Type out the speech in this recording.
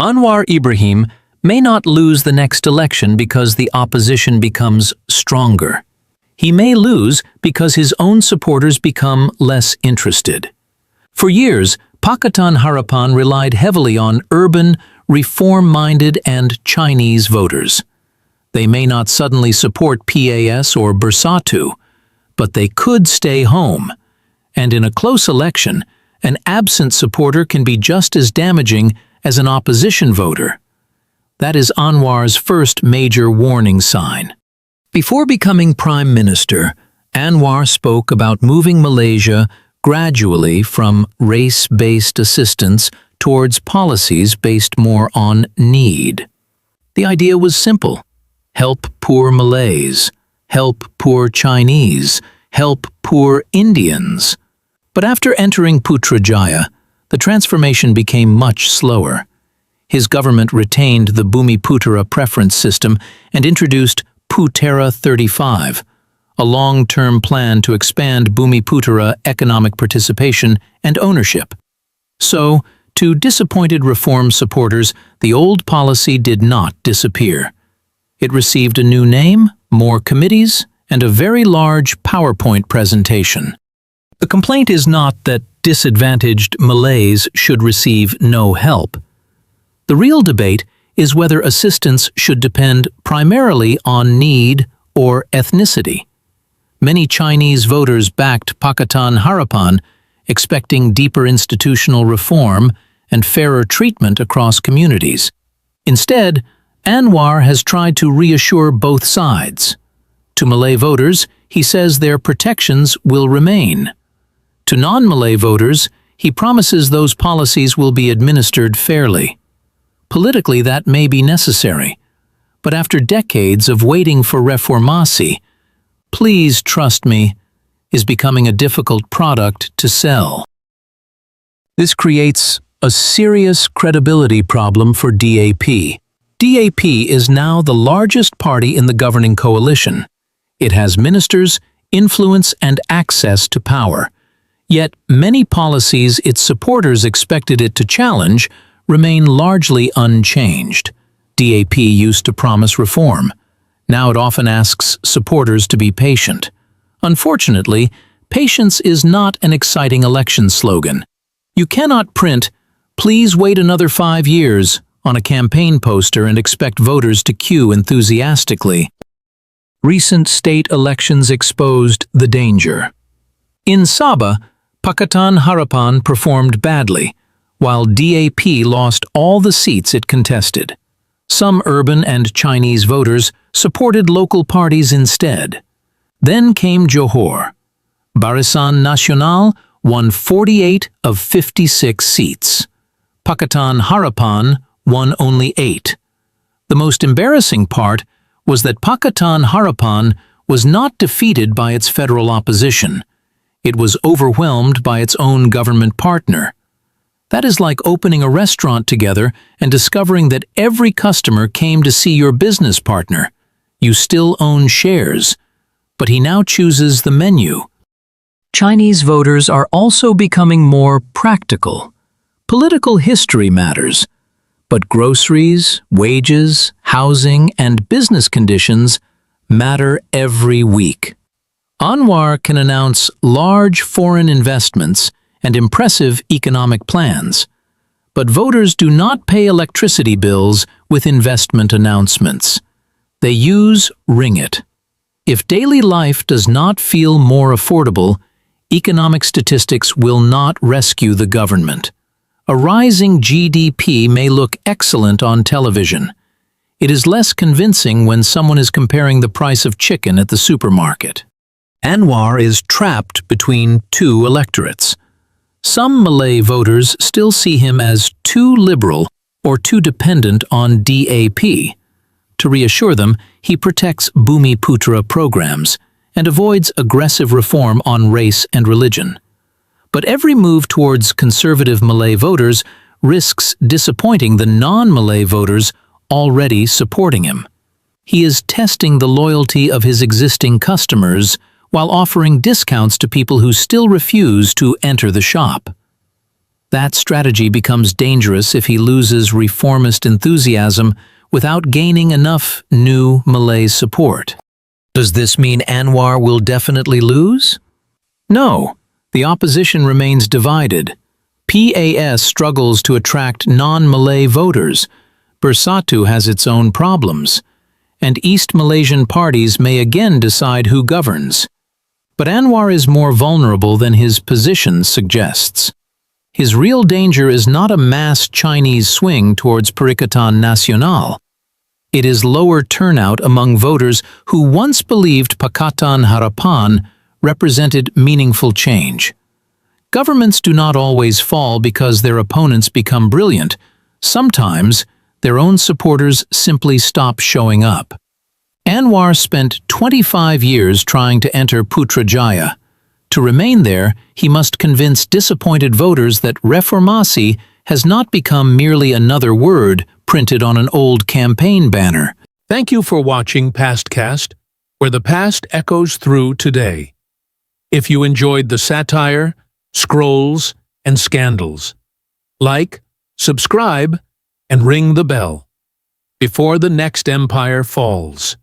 Anwar Ibrahim may not lose the next election because the opposition becomes stronger. He may lose because his own supporters become less interested. For years, Pakatan Harapan relied heavily on urban, reform-minded and Chinese voters. They may not suddenly support PAS or Bersatu, but they could stay home. And in a close election, an absent supporter can be just as damaging as an opposition voter. That is Anwar's first major warning sign. Before becoming Prime Minister, Anwar spoke about moving Malaysia gradually from race-based assistance towards policies based more on need. The idea was simple: help poor Malays, help poor Chinese, help poor Indians. But after entering Putrajaya, the transformation became much slower. His government retained the Bumiputera preference system and introduced Putera 35, a long-term plan to expand Bumiputera economic participation and ownership. So, to disappointed reform supporters, the old policy did not disappear. It received a new name, more committees, and a very large PowerPoint presentation. The complaint is not that disadvantaged Malays should receive no help. The real debate is whether assistance should depend primarily on need or ethnicity. Many Chinese voters backed Pakatan Harapan, expecting deeper institutional reform and fairer treatment across communities. Instead, Anwar has tried to reassure both sides. To Malay voters, he says their protections will remain. To non-Malay voters, he promises those policies will be administered fairly. Politically, that may be necessary, but after decades of waiting for reformasi, "Please trust me" is becoming a difficult product to sell. This creates a serious credibility problem for DAP. DAP is now the largest party in the governing coalition. It has ministers, influence, and access to power. Yet many policies its supporters expected it to challenge remain largely unchanged. DAP used to promise reform. Now it often asks supporters to be patient. Unfortunately, patience is not an exciting election slogan. You cannot print, "Please wait another 5 years," on a campaign poster and expect voters to queue enthusiastically. Recent state elections exposed the danger. In Sabah, Pakatan Harapan performed badly, while DAP lost all the seats it contested. Some urban and Chinese voters supported local parties instead. Then came Johor. Barisan Nasional won 48 of 56 seats. Pakatan Harapan won only 8. The most embarrassing part was that Pakatan Harapan was not defeated by its federal opposition. It was overwhelmed by its own government partner. That is like opening a restaurant together and discovering that every customer came to see your business partner. You still own shares, but he now chooses the menu. Chinese voters are also becoming more practical. Political history matters, but groceries, wages, housing, and business conditions matter every week. Anwar can announce large foreign investments and impressive economic plans, but voters do not pay electricity bills with investment announcements. They use ringgit. If daily life does not feel more affordable, economic statistics will not rescue the government. A rising GDP may look excellent on television. It is less convincing when someone is comparing the price of chicken at the supermarket. Anwar is trapped between two electorates. Some Malay voters still see him as too liberal or too dependent on DAP. To reassure them, he protects Bumiputera programs and avoids aggressive reform on race and religion. But every move towards conservative Malay voters risks disappointing the non-Malay voters already supporting him. He is testing the loyalty of his existing customers while offering discounts to people who still refuse to enter the shop. That strategy becomes dangerous if he loses reformist enthusiasm without gaining enough new Malay support. Does this mean Anwar will definitely lose? No, the opposition remains divided. PAS struggles to attract non-Malay voters. Bersatu has its own problems. And East Malaysian parties may again decide who governs. But Anwar is more vulnerable than his position suggests. His real danger is not a mass Chinese swing towards Perikatan Nasional. It is lower turnout among voters who once believed Pakatan Harapan represented meaningful change. Governments do not always fall because their opponents become brilliant. Sometimes, their own supporters simply stop showing up. Anwar spent 25 years trying to enter Putrajaya. To remain there, he must convince disappointed voters that reformasi has not become merely another word printed on an old campaign banner. Thank you for watching Pastcast, where the past echoes through today. If you enjoyed the satire, scrolls, and scandals, like, subscribe, and ring the bell before the next empire falls.